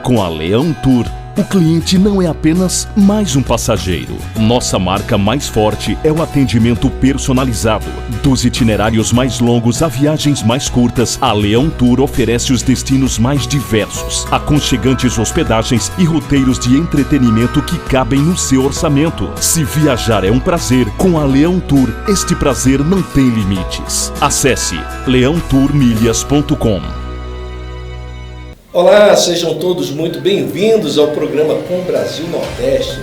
Com a Leão Tour, o cliente não é apenas mais um passageiro. Nossa marca mais forte é o atendimento personalizado. Dos itinerários mais longos a viagens mais curtas, a Leão Tour oferece os destinos mais diversos, aconchegantes hospedagens e roteiros de entretenimento que cabem no seu orçamento. Se viajar é um prazer, com a Leão Tour, este prazer não tem limites. Acesse leãotourmilhas.com. Olá, sejam todos muito bem-vindos ao programa Com Brasil Nordeste.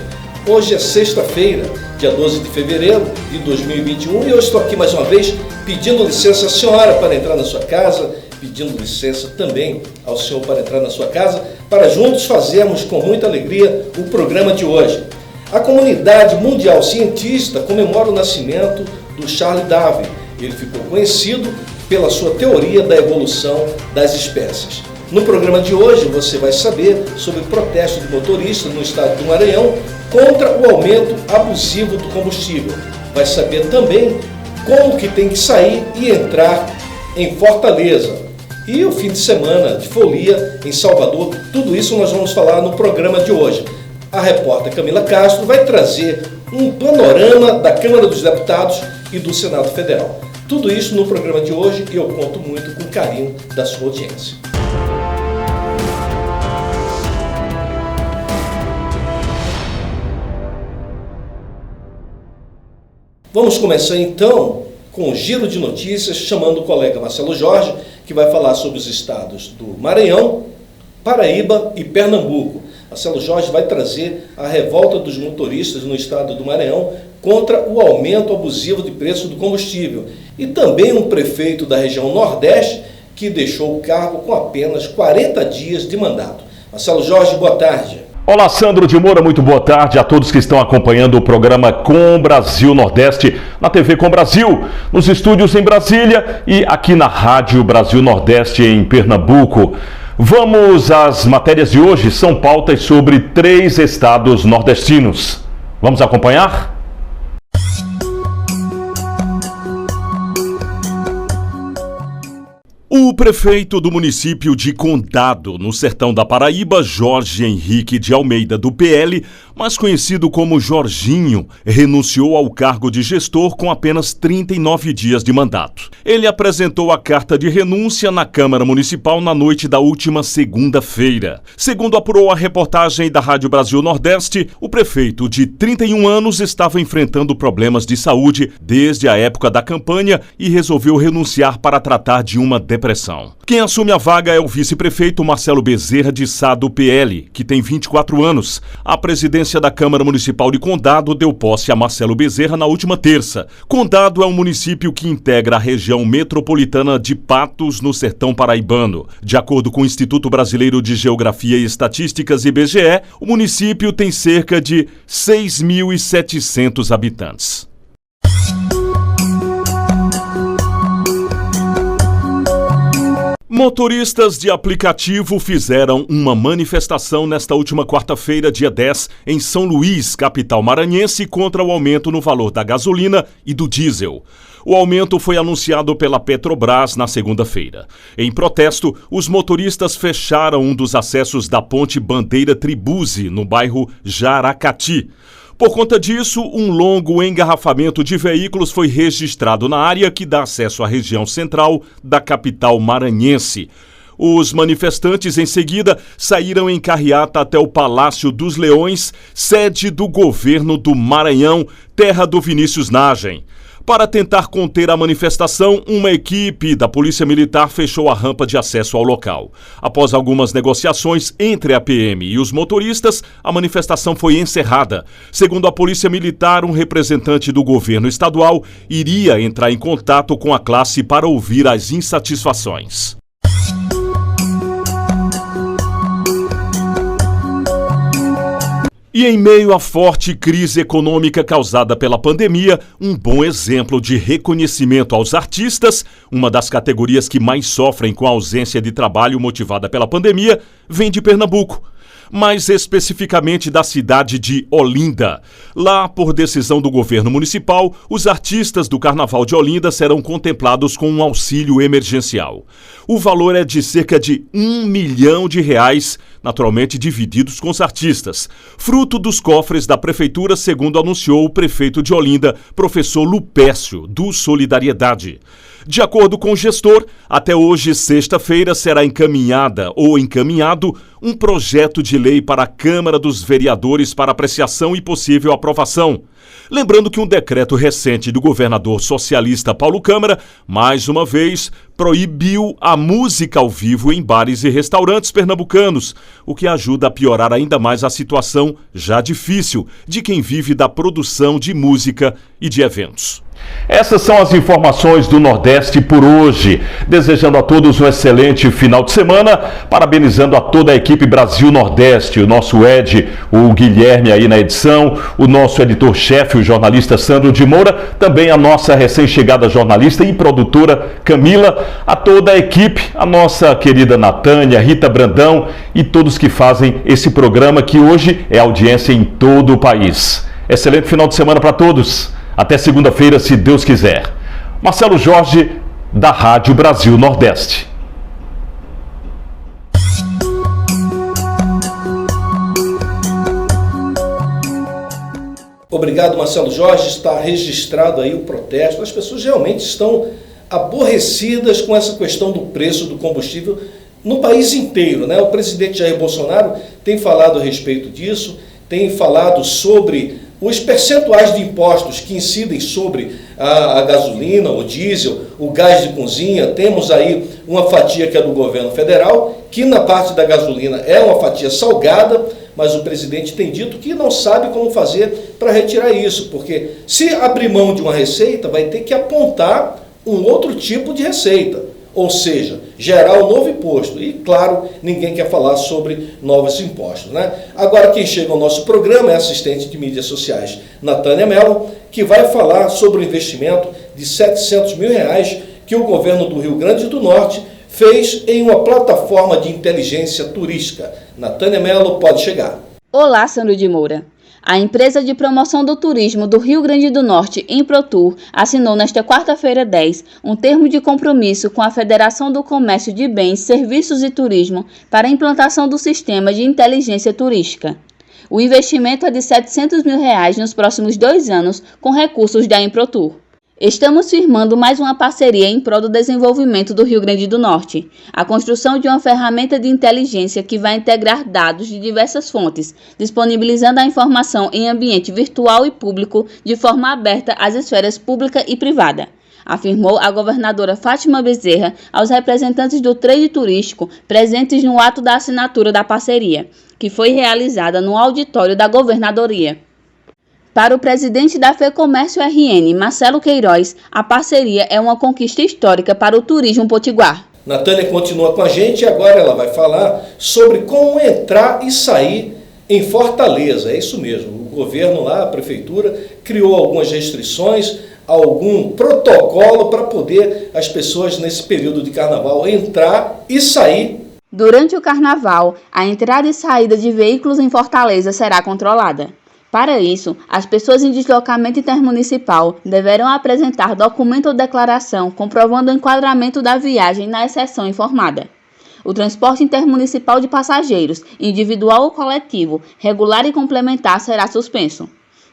Hoje é sexta-feira, dia 12 de fevereiro de 2021 e eu estou aqui mais uma vez pedindo licença à senhora para entrar na sua casa, pedindo licença também ao senhor para entrar na sua casa, para juntos fazermos com muita alegria o programa de hoje. A comunidade mundial cientista comemora o nascimento do Charles Darwin. Ele ficou conhecido pela sua teoria da evolução das espécies. No programa de hoje você vai saber sobre o protesto de motoristas no estado do Maranhão contra o aumento abusivo do combustível. Vai saber também como que tem que sair e entrar em Fortaleza. E o fim de semana de folia em Salvador, tudo isso nós vamos falar no programa de hoje. A repórter Camila Castro vai trazer um panorama da Câmara dos Deputados e do Senado Federal. Tudo isso no programa de hoje e eu conto muito com o carinho da sua audiência. Vamos começar então com o giro de notícias, chamando o colega Marcelo Jorge, que vai falar sobre os estados do Maranhão, Paraíba e Pernambuco. Marcelo Jorge vai trazer a revolta dos motoristas no estado do Maranhão contra o aumento abusivo de preço do combustível. E também um prefeito da região Nordeste que deixou o cargo com apenas 40 dias de mandato. Marcelo Jorge, boa tarde. Olá, Sandro de Moura, muito boa tarde a todos que estão acompanhando o programa Com Brasil Nordeste, na TV Com Brasil, nos estúdios em Brasília e aqui na Rádio Brasil Nordeste em Pernambuco. Vamos às matérias de hoje, são pautas sobre 3 estados nordestinos. Vamos acompanhar? O prefeito do município de Condado, no sertão da Paraíba, Jorge Henrique de Almeida, do PL, mais conhecido como Jorginho, renunciou ao cargo de gestor com apenas 39 dias de mandato. Ele apresentou a carta de renúncia na Câmara Municipal na noite da última segunda-feira. Segundo apurou a reportagem da Rádio Brasil Nordeste, o prefeito de 31 anos estava enfrentando problemas de saúde desde a época da campanha e resolveu renunciar para tratar de uma depressão. Quem assume a vaga é o vice-prefeito Marcelo Bezerra de Sá, do PL, que tem 24 anos. A presidência da Câmara Municipal de Condado deu posse a Marcelo Bezerra na última terça. Condado é um município que integra a região metropolitana de Patos, no sertão paraibano. De acordo com o Instituto Brasileiro de Geografia e Estatísticas, IBGE, o município tem cerca de 6.700 habitantes. Motoristas de aplicativo fizeram uma manifestação nesta última quarta-feira, dia 10, em São Luís, capital maranhense, contra o aumento no valor da gasolina e do diesel. O aumento foi anunciado pela Petrobras na segunda-feira. Em protesto, os motoristas fecharam um dos acessos da ponte Bandeira Tribuzzi, no bairro Jaracati. Por conta disso, um longo engarrafamento de veículos foi registrado na área que dá acesso à região central da capital maranhense. Os manifestantes, em seguida, saíram em carreata até o Palácio dos Leões, sede do governo do Maranhão, terra do Vinícius Nagem. Para tentar conter a manifestação, uma equipe da Polícia Militar fechou a rampa de acesso ao local. Após algumas negociações entre a PM e os motoristas, a manifestação foi encerrada. Segundo a Polícia Militar, um representante do governo estadual iria entrar em contato com a classe para ouvir as insatisfações. E em meio à forte crise econômica causada pela pandemia, um bom exemplo de reconhecimento aos artistas, uma das categorias que mais sofrem com a ausência de trabalho motivada pela pandemia, vem de Pernambuco. mais especificamente da cidade de Olinda. Lá, por decisão do governo municipal, os artistas do Carnaval de Olinda serão contemplados com um auxílio emergencial. O valor é de cerca de R$1 milhão, naturalmente divididos com os artistas, fruto dos cofres da prefeitura, segundo anunciou o prefeito de Olinda, professor Lupércio, do Solidariedade. De acordo com o gestor, até hoje, sexta-feira, será encaminhado um projeto de lei para a Câmara dos Vereadores para apreciação e possível aprovação. Lembrando que um decreto recente do governador socialista Paulo Câmara, mais uma vez, proibiu a música ao vivo em bares e restaurantes pernambucanos, o que ajuda a piorar ainda mais a situação já difícil de quem vive da produção de música e de eventos. Essas são as informações do Nordeste por hoje. Desejando a todos um excelente final de semana, parabenizando a toda a equipe Brasil Nordeste, o nosso Ed, o Guilherme aí na edição, o nosso editor-chefe, o jornalista Sandro de Moura, também a nossa recém-chegada jornalista e produtora Camila, a toda a equipe, a nossa querida Natânia, Rita Brandão e todos que fazem esse programa que hoje é audiência em todo o país. Excelente final de semana para todos. Até segunda-feira, se Deus quiser. Marcelo Jorge, da Rádio Brasil Nordeste. Obrigado, Marcelo Jorge. Está registrado aí o protesto. As pessoas realmente estão aborrecidas com essa questão do preço do combustível no país inteiro, né? O presidente Jair Bolsonaro tem falado a respeito disso, tem falado sobre os percentuais de impostos que incidem sobre a gasolina, o diesel, o gás de cozinha. Temos aí uma fatia que é do governo federal, que na parte da gasolina é uma fatia salgada, mas o presidente tem dito que não sabe como fazer para retirar isso, porque se abrir mão de uma receita, vai ter que apontar um outro tipo de receita, ou seja, gerar um novo imposto. E, claro, ninguém quer falar sobre novos impostos, né? Agora, quem chega ao nosso programa é a assistente de mídias sociais, Natânia Mello, que vai falar sobre o investimento de R$700 mil que o governo do Rio Grande do Norte fez em uma plataforma de inteligência turística. Natânia Mello, pode chegar. Olá, Sandro de Moura. A empresa de promoção do turismo do Rio Grande do Norte, Improtur, assinou nesta quarta-feira 10 um termo de compromisso com a Federação do Comércio de Bens, Serviços e Turismo para a implantação do sistema de inteligência turística. O investimento é de R$700 mil nos próximos 2 anos, com recursos da Improtur. Estamos firmando mais uma parceria em prol do desenvolvimento do Rio Grande do Norte. A construção de uma ferramenta de inteligência que vai integrar dados de diversas fontes, disponibilizando a informação em ambiente virtual e público de forma aberta às esferas pública e privada, afirmou a governadora Fátima Bezerra aos representantes do trade turístico presentes no ato da assinatura da parceria, que foi realizada no auditório da governadoria. Para o presidente da FEComércio RN, Marcelo Queiroz, a parceria é uma conquista histórica para o turismo potiguar. Natânia continua com a gente e agora ela vai falar sobre como entrar e sair em Fortaleza. É isso mesmo, o governo lá, a prefeitura, criou algumas restrições, algum protocolo para poder as pessoas nesse período de carnaval entrar e sair. Durante o carnaval, a entrada e saída de veículos em Fortaleza será controlada. Para isso, as pessoas em deslocamento intermunicipal deverão apresentar documento ou declaração comprovando o enquadramento da viagem na exceção informada. O transporte intermunicipal de passageiros, individual ou coletivo, regular e complementar será suspenso.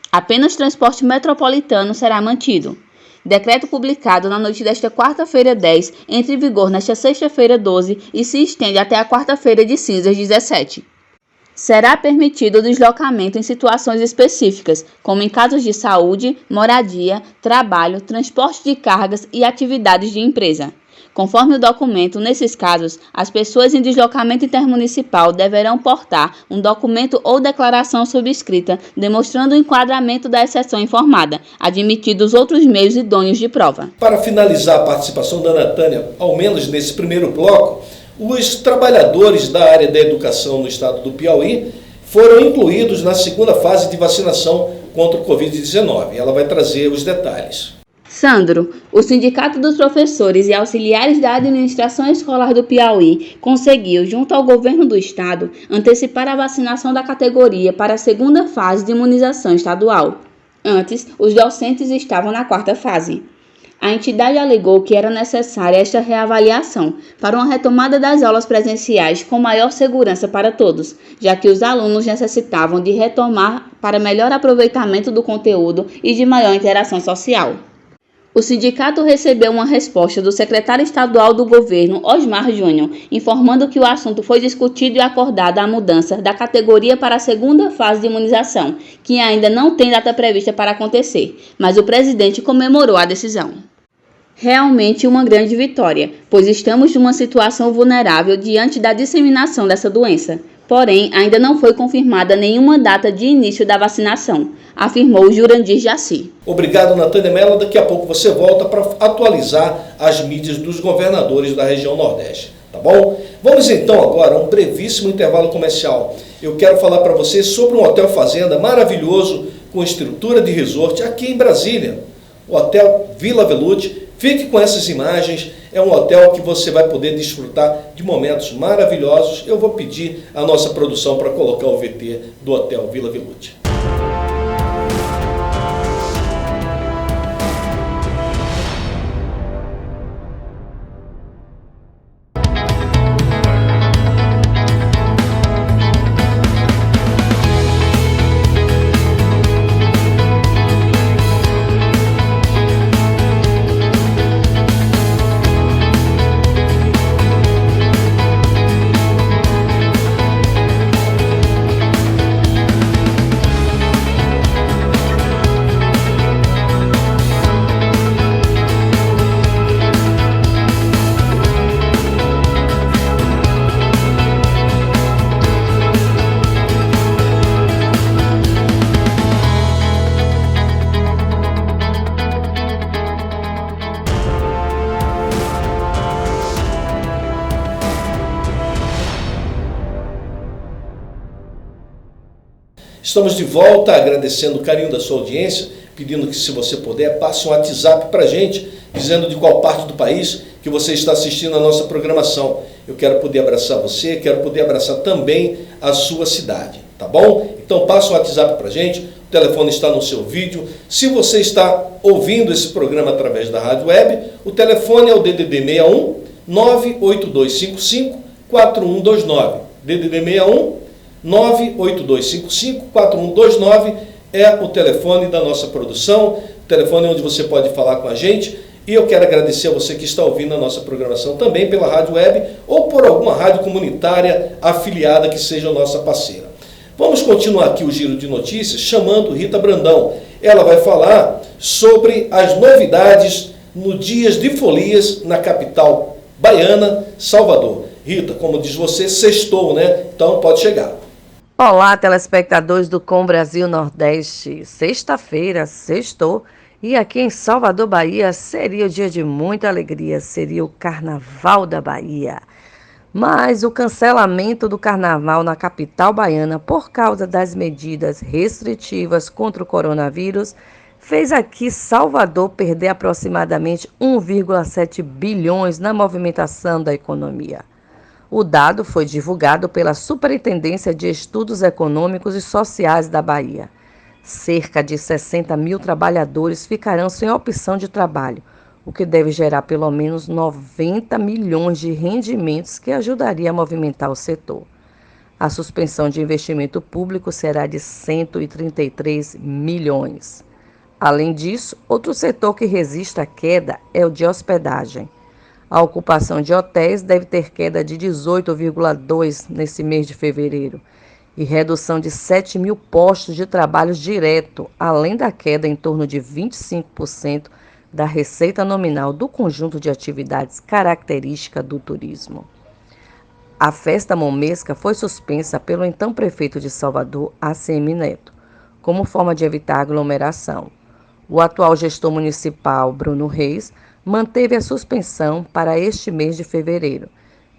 Apenas transporte metropolitano será mantido. Decreto publicado na noite desta quarta-feira 10, entra em vigor nesta sexta-feira 12 e se estende até a quarta-feira de cinzas 17. Será permitido o deslocamento em situações específicas, como em casos de saúde, moradia, trabalho, transporte de cargas e atividades de empresa. Conforme o documento, nesses casos, as pessoas em deslocamento intermunicipal deverão portar um documento ou declaração subscrita demonstrando o enquadramento da exceção informada, admitidos outros meios idôneos de prova. Para finalizar a participação da Natânia, ao menos nesse primeiro bloco, os trabalhadores da área da educação no estado do Piauí foram incluídos na segunda fase de vacinação contra o Covid-19. Ela vai trazer os detalhes. Sandro, o Sindicato dos Professores e Auxiliares da Administração Escolar do Piauí conseguiu, junto ao governo do estado, antecipar a vacinação da categoria para a segunda fase de imunização estadual. Antes, os docentes estavam na quarta fase. A entidade alegou que era necessária esta reavaliação para uma retomada das aulas presenciais com maior segurança para todos, já que os alunos necessitavam de retomar para melhor aproveitamento do conteúdo e de maior interação social. O sindicato recebeu uma resposta do secretário estadual do governo, Osmar Júnior, informando que o assunto foi discutido e acordada a mudança da categoria para a segunda fase de imunização, que ainda não tem data prevista para acontecer, mas o presidente comemorou a decisão. Realmente uma grande vitória, pois estamos numa situação vulnerável diante da disseminação dessa doença. Porém, ainda não foi confirmada nenhuma data de início da vacinação, afirmou Jurandir Jaci. Obrigado, Natânia Mello. Daqui a pouco você volta para atualizar as mídias dos governadores da região Nordeste, tá bom? Vamos então agora a um brevíssimo intervalo comercial. Eu quero falar para vocês sobre um hotel fazenda maravilhoso com estrutura de resort aqui em Brasília, o Hotel Vila Velute. Fique com essas imagens, é um hotel que você vai poder desfrutar de momentos maravilhosos. Eu vou pedir a nossa produção para colocar o VT do Hotel Vila Velute. Estamos de volta, agradecendo o carinho da sua audiência, pedindo que, se você puder, passe um WhatsApp para a gente, dizendo de qual parte do país que você está assistindo a nossa programação. Eu quero poder abraçar você, quero poder abraçar também a sua cidade, tá bom? Então passe um WhatsApp para a gente, o telefone está no seu vídeo. Se você está ouvindo esse programa através da rádio web, o telefone é o DDD 61 98255 4129. DDD 61 98255-4129 é o telefone da nossa produção, o telefone onde você pode falar com a gente. E eu quero agradecer a você que está ouvindo a nossa programação também pela rádio web ou por alguma rádio comunitária afiliada que seja nossa parceira. Vamos continuar aqui o giro de notícias chamando Rita Brandão. Ela vai falar sobre as novidades no Dias de Folias na capital baiana, Salvador. Rita, como diz você, sextou, né? Então pode chegar. Olá, telespectadores do Com Brasil Nordeste. Sexta-feira, sextou, e aqui em Salvador, Bahia, seria o dia de muita alegria, seria o Carnaval da Bahia. Mas o cancelamento do Carnaval na capital baiana por causa das medidas restritivas contra o coronavírus fez aqui Salvador perder aproximadamente 1,7 bilhões na movimentação da economia. O dado foi divulgado pela Superintendência de Estudos Econômicos e Sociais da Bahia. Cerca de 60 mil trabalhadores ficarão sem opção de trabalho, o que deve gerar pelo menos 90 milhões de rendimentos que ajudaria a movimentar o setor. A suspensão de investimento público será de 133 milhões. Além disso, outro setor que resiste à queda é o de hospedagem. A ocupação de hotéis deve ter queda de 18,2% nesse mês de fevereiro e redução de 7 mil postos de trabalho direto, além da queda em torno de 25% da receita nominal do conjunto de atividades característica do turismo. A festa momesca foi suspensa pelo então prefeito de Salvador, ACM Neto, como forma de evitar aglomeração. O atual gestor municipal, Bruno Reis, manteve a suspensão para este mês de fevereiro,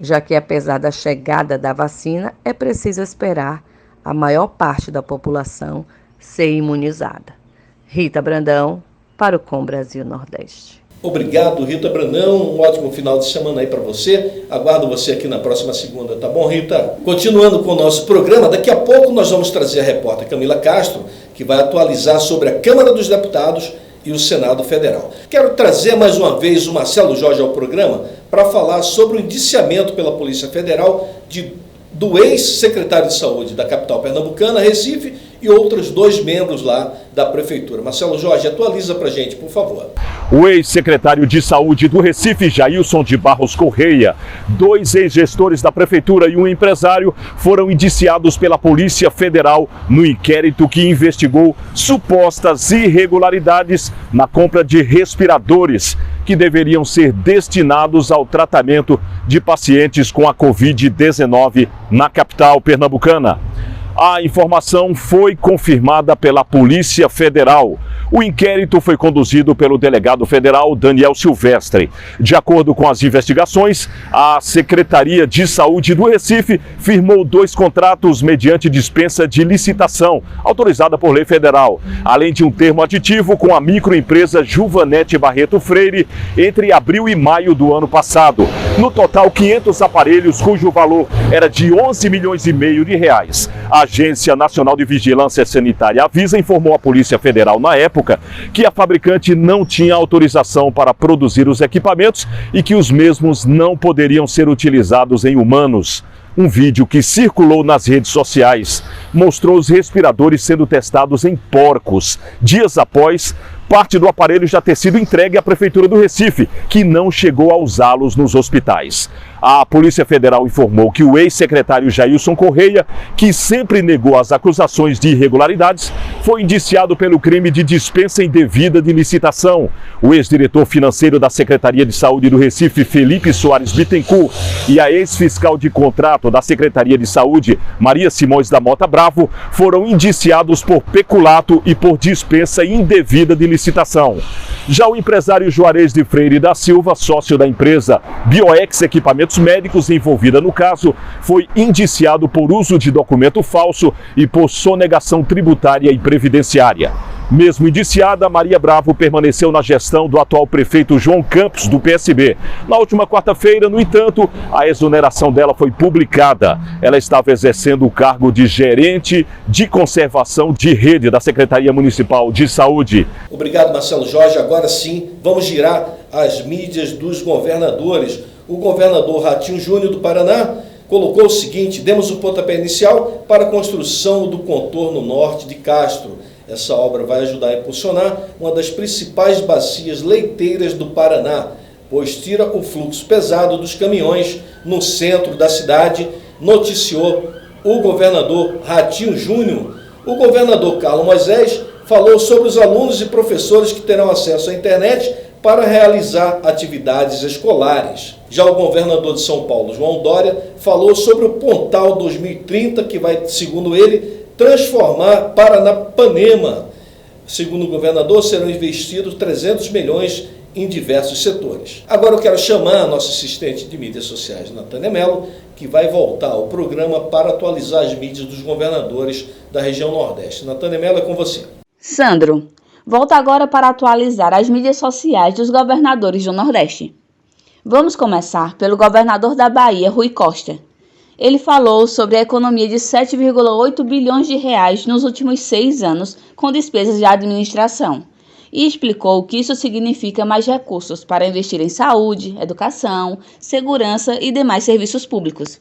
já que, apesar da chegada da vacina, é preciso esperar a maior parte da população ser imunizada. Rita Brandão, para o Com Brasil Nordeste. Obrigado, Rita Brandão. Um ótimo final de semana aí para você. Aguardo você aqui na próxima segunda, tá bom, Rita? Continuando com o nosso programa, daqui a pouco nós vamos trazer a repórter Camila Castro, que vai atualizar sobre a Câmara dos Deputados e o Senado Federal. Quero trazer mais uma vez o Marcelo Jorge ao programa para falar sobre o indiciamento pela Polícia Federal do ex-secretário de Saúde da capital pernambucana, Recife, e outros 2 membros lá da Prefeitura. Marcelo Jorge, atualiza para a gente, por favor. O ex-secretário de Saúde do Recife, Jailson de Barros Correia, 2 ex-gestores da Prefeitura e um empresário foram indiciados pela Polícia Federal no inquérito que investigou supostas irregularidades na compra de respiradores que deveriam ser destinados ao tratamento de pacientes com a Covid-19 na capital pernambucana. A informação foi confirmada pela Polícia Federal. O inquérito foi conduzido pelo delegado federal Daniel Silvestre. De acordo com as investigações, a Secretaria de Saúde do Recife firmou 2 contratos mediante dispensa de licitação, autorizada por lei federal, além de um termo aditivo com a microempresa Juvanete Barreto Freire entre abril e maio do ano passado. No total, 500 aparelhos, cujo valor era de 11 milhões e meio de reais. A Agência Nacional de Vigilância Sanitária Avisa informou à Polícia Federal na época que a fabricante não tinha autorização para produzir os equipamentos e que os mesmos não poderiam ser utilizados em humanos. Um vídeo que circulou nas redes sociais mostrou os respiradores sendo testados em porcos, dias após parte do aparelho já ter sido entregue à Prefeitura do Recife, que não chegou a usá-los nos hospitais. A Polícia Federal informou que o ex-secretário Jailson Correia, que sempre negou as acusações de irregularidades, foi indiciado pelo crime de dispensa indevida de licitação. O ex-diretor financeiro da Secretaria de Saúde do Recife, Felipe Soares Bittencourt, e a ex-fiscal de contrato da Secretaria de Saúde, Maria Simões da Mota Bravo, foram indiciados por peculato e por dispensa indevida de licitação. Já o empresário Juarez de Freire da Silva, sócio da empresa Bioex Equipamentos Médicos envolvida no caso, foi indiciado por uso de documento falso e por sonegação tributária e previdenciária. Mesmo indiciada, Maria Bravo permaneceu na gestão do atual prefeito João Campos, do PSB. Na última quarta-feira, no entanto, a exoneração dela foi publicada. Ela estava exercendo o cargo de gerente de conservação de rede da Secretaria Municipal de Saúde. Obrigado, Marcelo Jorge. Agora sim, vamos girar as mídias dos governadores. O governador Ratinho Júnior do Paraná colocou o seguinte: demos o pontapé inicial para a construção do contorno norte de Castro. Essa obra vai ajudar a impulsionar uma das principais bacias leiteiras do Paraná, pois tira o fluxo pesado dos caminhões no centro da cidade, noticiou o governador Ratinho Júnior. O governador Carlos Moisés falou sobre os alunos e professores que terão acesso à internet para realizar atividades escolares. Já o governador de São Paulo, João Dória, falou sobre o Pontal 2030, que vai, segundo ele, transformar Paranapanema. Segundo o governador, serão investidos 300 milhões em diversos setores. Agora eu quero chamar a nossa assistente de mídias sociais, Natânia Mello, que vai voltar ao programa para atualizar as mídias dos governadores da região Nordeste. Natânia Mello, é com você. Sandro, volta agora para atualizar as mídias sociais dos governadores do Nordeste. Vamos começar pelo governador da Bahia, Rui Costa. Ele falou sobre a economia de 7,8 bilhões de reais nos últimos 6 anos com despesas de administração e explicou que isso significa mais recursos para investir em saúde, educação, segurança e demais serviços públicos.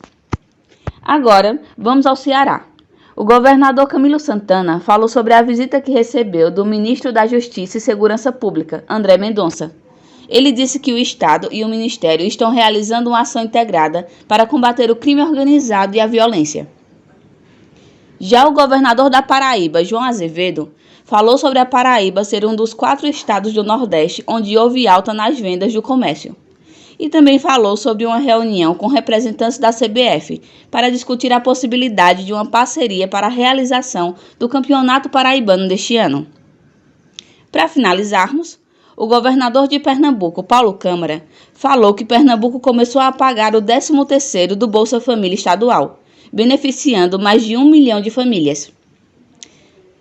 Agora, vamos ao Ceará. O governador Camilo Santana falou sobre a visita que recebeu do ministro da Justiça e Segurança Pública, André Mendonça. Ele disse que o Estado e o Ministério estão realizando uma ação integrada para combater o crime organizado e a violência. Já o governador da Paraíba, João Azevedo, falou sobre a Paraíba ser um dos 4 estados do Nordeste onde houve alta nas vendas do comércio. E também falou sobre uma reunião com representantes da CBF para discutir a possibilidade de uma parceria para a realização do Campeonato Paraibano deste ano. Para finalizarmos, o governador de Pernambuco, Paulo Câmara, falou que Pernambuco começou a pagar o 13º do Bolsa Família Estadual, beneficiando mais de 1 milhão de famílias.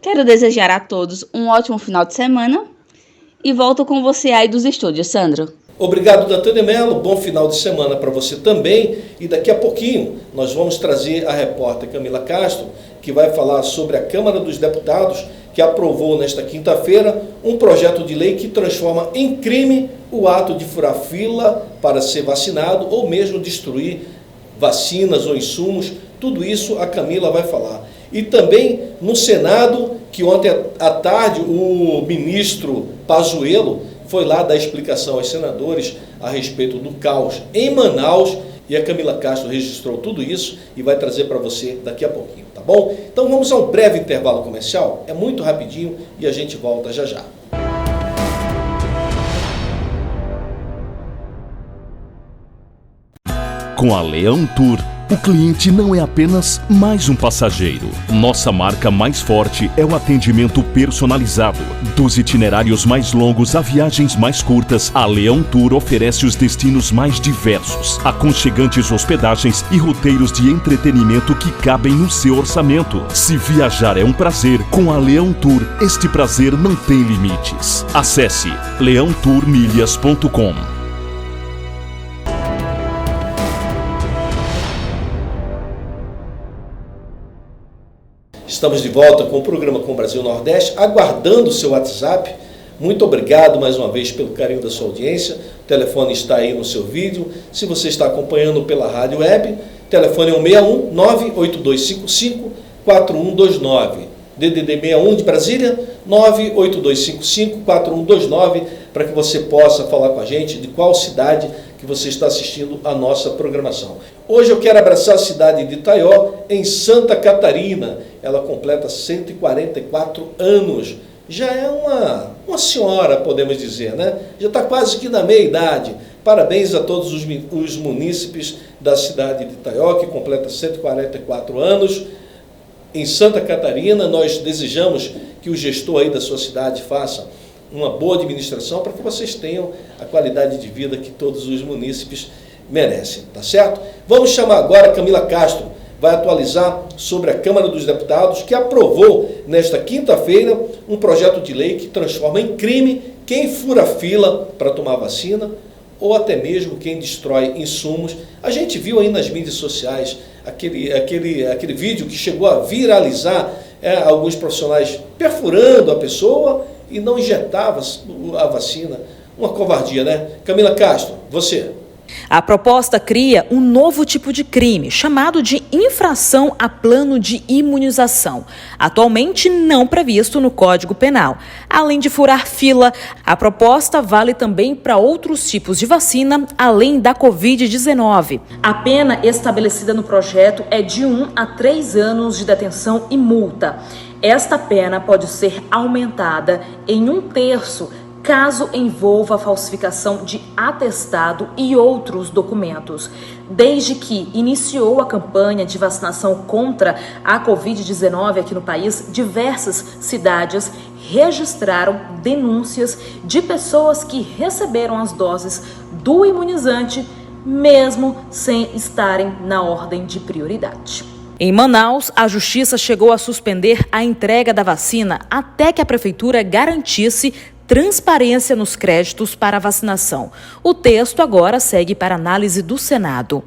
Quero desejar a todos um ótimo final de semana E volto com você aí dos estúdios, Sandro. Obrigado, Dantane Mello. Bom final de semana para você também. E daqui a pouquinho nós vamos trazer a repórter Camila Castro, que vai falar sobre a Câmara dos Deputados, que aprovou nesta quinta-feira um projeto de lei que transforma em crime o ato de furar fila para ser vacinado ou mesmo destruir vacinas ou insumos. Tudo isso a Camila vai falar. E também no Senado, que ontem à tarde o ministro Pazuello foi lá dar explicação aos senadores a respeito do caos em Manaus, e a Camila Castro registrou tudo isso e vai trazer para você daqui a pouquinho, tá bom? Então vamos a um breve intervalo comercial, é muito rapidinho e a gente volta já já. Com a Leão Tour, o cliente não é apenas mais um passageiro. Nossa marca mais forte é o atendimento personalizado. Dos itinerários mais longos a viagens mais curtas, a Leão Tour oferece os destinos mais diversos, aconchegantes hospedagens e roteiros de entretenimento que cabem no seu orçamento. Se viajar é um prazer, com a Leão Tour, este prazer não tem limites. Acesse leãotourmilhas.com. Estamos de volta com o programa Com Brasil Nordeste, aguardando o seu WhatsApp. Muito obrigado mais uma vez pelo carinho da sua audiência. O telefone está aí no seu vídeo. Se você está acompanhando pela rádio web, telefone é o 61 98255 4129. DDD 61 de Brasília, 98255 4129, para que você possa falar com a gente de qual cidade que você está assistindo a nossa programação. Hoje eu quero abraçar a cidade de Itaió, em Santa Catarina. Ela completa 144 anos. Já é uma senhora, podemos dizer, né? Já está quase que na meia-idade. Parabéns a todos os munícipes da cidade de Itaió, que completa 144 anos. Em Santa Catarina, nós desejamos que o gestor aí da sua cidade faça uma boa administração para que vocês tenham a qualidade de vida que todos os munícipes merecem, tá certo? Vamos chamar agora a Camila Castro, vai atualizar sobre a Câmara dos Deputados, que aprovou nesta quinta-feira um projeto de lei que transforma em crime quem fura fila para tomar vacina ou até mesmo quem destrói insumos. A gente viu aí nas mídias sociais aquele vídeo que chegou a viralizar, alguns profissionais perfurando a pessoa e não injetava a vacina. Uma covardia, né? Camila Castro, você. A proposta cria um novo tipo de crime, chamado de infração a plano de imunização, atualmente não previsto no Código Penal. Além de furar fila, a proposta vale também para outros tipos de vacina, além da Covid-19. A pena estabelecida no projeto é de 1 a 3 anos de detenção e multa. Esta pena pode ser aumentada em 1/3 caso envolva a falsificação de atestado e outros documentos. Desde que iniciou a campanha de vacinação contra a Covid-19 aqui no país, diversas cidades registraram denúncias de pessoas que receberam as doses do imunizante, mesmo sem estarem na ordem de prioridade. Em Manaus, a Justiça chegou a suspender a entrega da vacina até que a Prefeitura garantisse transparência nos créditos para a vacinação. O texto agora segue para análise do Senado.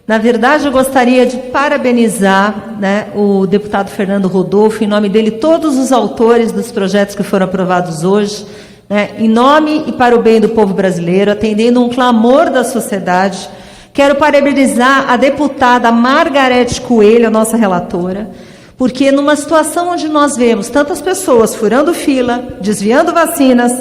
Na verdade, eu gostaria de parabenizar, o deputado Fernando Rodolfo, em nome dele, todos os autores dos projetos que foram aprovados hoje, em nome e para o bem do povo brasileiro, atendendo um clamor da sociedade. Quero parabenizar a deputada Margarete Coelho, a nossa relatora, porque numa situação onde nós vemos tantas pessoas furando fila, desviando vacinas,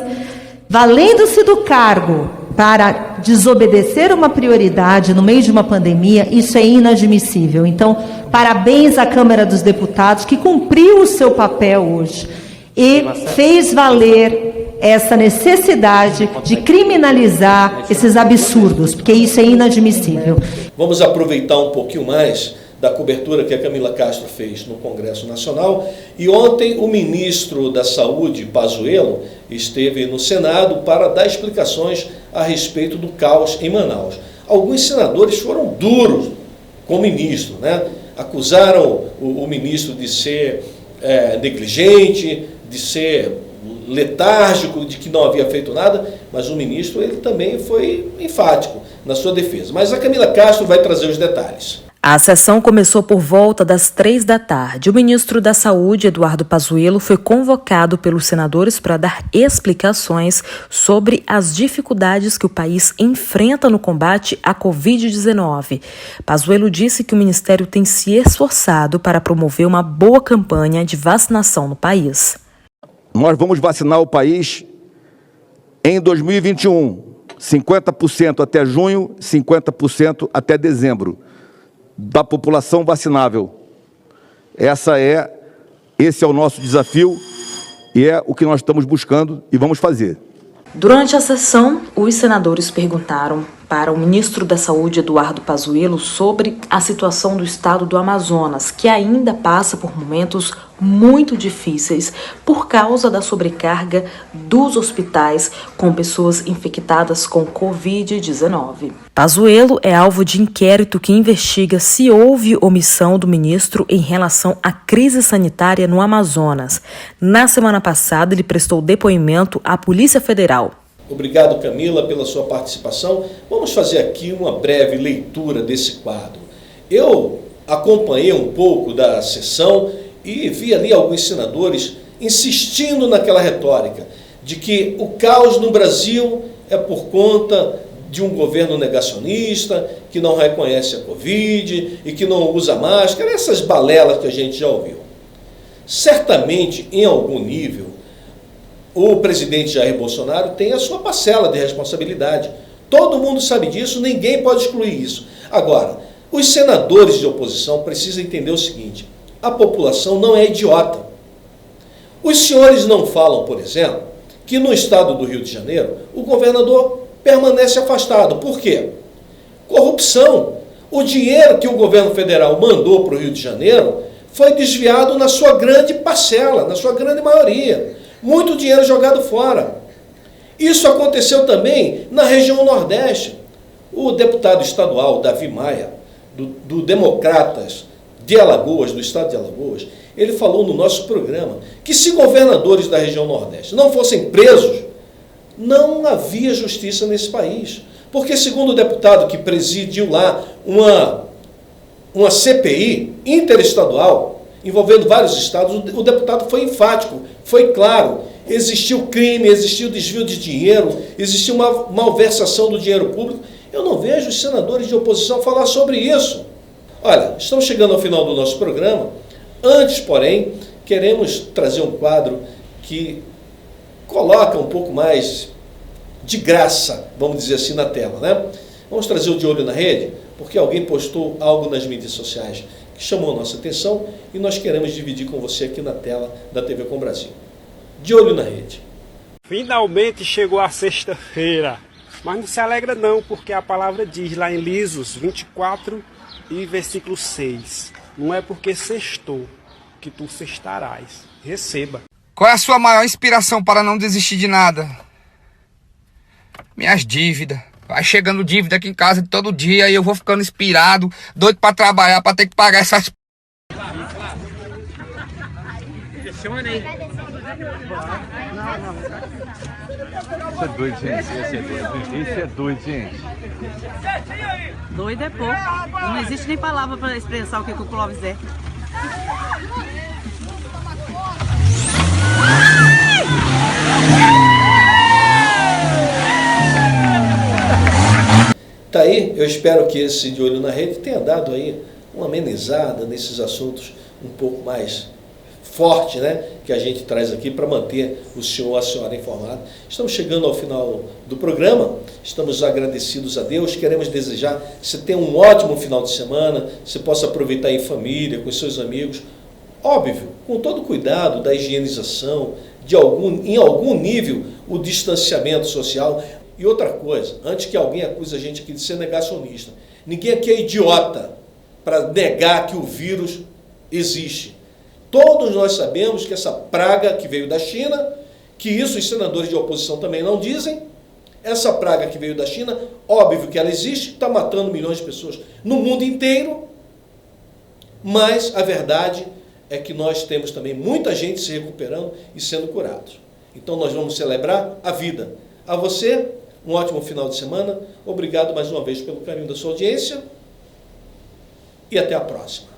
valendo-se do cargo para desobedecer uma prioridade no meio de uma pandemia, isso é inadmissível. Então, parabéns à Câmara dos Deputados, que cumpriu o seu papel hoje e fez valer essa necessidade de criminalizar esses absurdos, porque isso é inadmissível. Vamos aproveitar um pouquinho mais da cobertura que a Camila Castro fez no Congresso Nacional. E ontem o ministro da Saúde, Pazuello, esteve no Senado para dar explicações a respeito do caos em Manaus. Alguns senadores foram duros com o ministro, acusaram o ministro de ser negligente, de ser letárgico, de que não havia feito nada, mas o ministro ele também foi enfático na sua defesa. Mas a Camila Castro vai trazer os detalhes. A sessão começou por volta das 15h. O ministro da Saúde, Eduardo Pazuello, foi convocado pelos senadores para dar explicações sobre as dificuldades que o país enfrenta no combate à Covid-19. Pazuello disse que o ministério tem se esforçado para promover uma boa campanha de vacinação no país. Nós vamos vacinar o país em 2021, 50% até junho, 50% até dezembro. Da população vacinável. Esse é o nosso desafio e é o que nós estamos buscando e vamos fazer. Durante a sessão, os senadores perguntaram para o ministro da Saúde, Eduardo Pazuello, sobre a situação do estado do Amazonas, que ainda passa por momentos muito difíceis por causa da sobrecarga dos hospitais com pessoas infectadas com Covid-19. Pazuello é alvo de inquérito que investiga se houve omissão do ministro em relação à crise sanitária no Amazonas. Na semana passada, ele prestou depoimento à Polícia Federal. Obrigado, Camila, pela sua participação. Vamos fazer aqui uma breve leitura desse quadro. Eu acompanhei um pouco da sessão e vi ali alguns senadores insistindo naquela retórica de que o caos no Brasil é por conta de um governo negacionista, que não reconhece a Covid e que não usa máscara, essas balelas que a gente já ouviu. Certamente, em algum nível, o presidente Jair Bolsonaro tem a sua parcela de responsabilidade. Todo mundo sabe disso, ninguém pode excluir isso. Agora, os senadores de oposição precisam entender o seguinte: a população não é idiota. Os senhores não falam, por exemplo, que no estado do Rio de Janeiro o governador permanece afastado. Por quê? Corrupção. O dinheiro que o governo federal mandou para o Rio de Janeiro foi desviado na sua grande parcela, na sua grande maioria. Muito dinheiro jogado fora. Isso aconteceu também na região Nordeste. O deputado estadual Davi Maia, do Democratas de Alagoas, do estado de Alagoas, ele falou no nosso programa que se governadores da região Nordeste não fossem presos, não havia justiça nesse país. Porque, segundo o deputado que presidiu lá uma CPI interestadual, envolvendo vários estados, o deputado foi enfático, foi claro. Existiu crime, existiu desvio de dinheiro, existiu uma malversação do dinheiro público. Eu não vejo os senadores de oposição falar sobre isso. Olha, estamos chegando ao final do nosso programa. Antes, porém, queremos trazer um quadro que coloca um pouco mais de graça, vamos dizer assim, na tela, né? Vamos trazer o De Olho na Rede, porque alguém postou algo nas mídias sociais que chamou a nossa atenção e nós queremos dividir com você aqui na tela da TV Com Brasil. De Olho na Rede. Finalmente chegou a sexta-feira, mas não se alegra não, porque a palavra diz lá em Lísios 24 e versículo 6, não é porque sextou que tu sextarás. Receba. Qual é a sua maior inspiração para não desistir de nada? Minhas dívidas. Vai chegando dívida aqui em casa todo dia e eu vou ficando inspirado, doido para trabalhar, para ter que pagar essas... Isso é doido, gente. Isso é doido, gente. Doido é pouco. Não existe nem palavra para expressar o que o Clóvis é. Tá aí, eu espero que esse De Olho na Rede tenha dado aí uma amenizada nesses assuntos um pouco mais forte, né, que a gente traz aqui para manter o senhor, a senhora informado. Estamos chegando ao final do programa, estamos agradecidos a Deus, queremos desejar que você tenha um ótimo final de semana, você possa aproveitar em família, com seus amigos, óbvio, com todo o cuidado da higienização, em algum nível o distanciamento social. E outra coisa, antes que alguém acuse a gente aqui de ser negacionista, ninguém aqui é idiota para negar que o vírus existe. Todos nós sabemos que essa praga que veio da China, que isso os senadores de oposição também não dizem, essa praga que veio da China, óbvio que ela existe, está matando milhões de pessoas no mundo inteiro, mas a verdade é que nós temos também muita gente se recuperando e sendo curados. Então nós vamos celebrar a vida. A você, um ótimo final de semana. Obrigado mais uma vez pelo carinho da sua audiência. E até a próxima.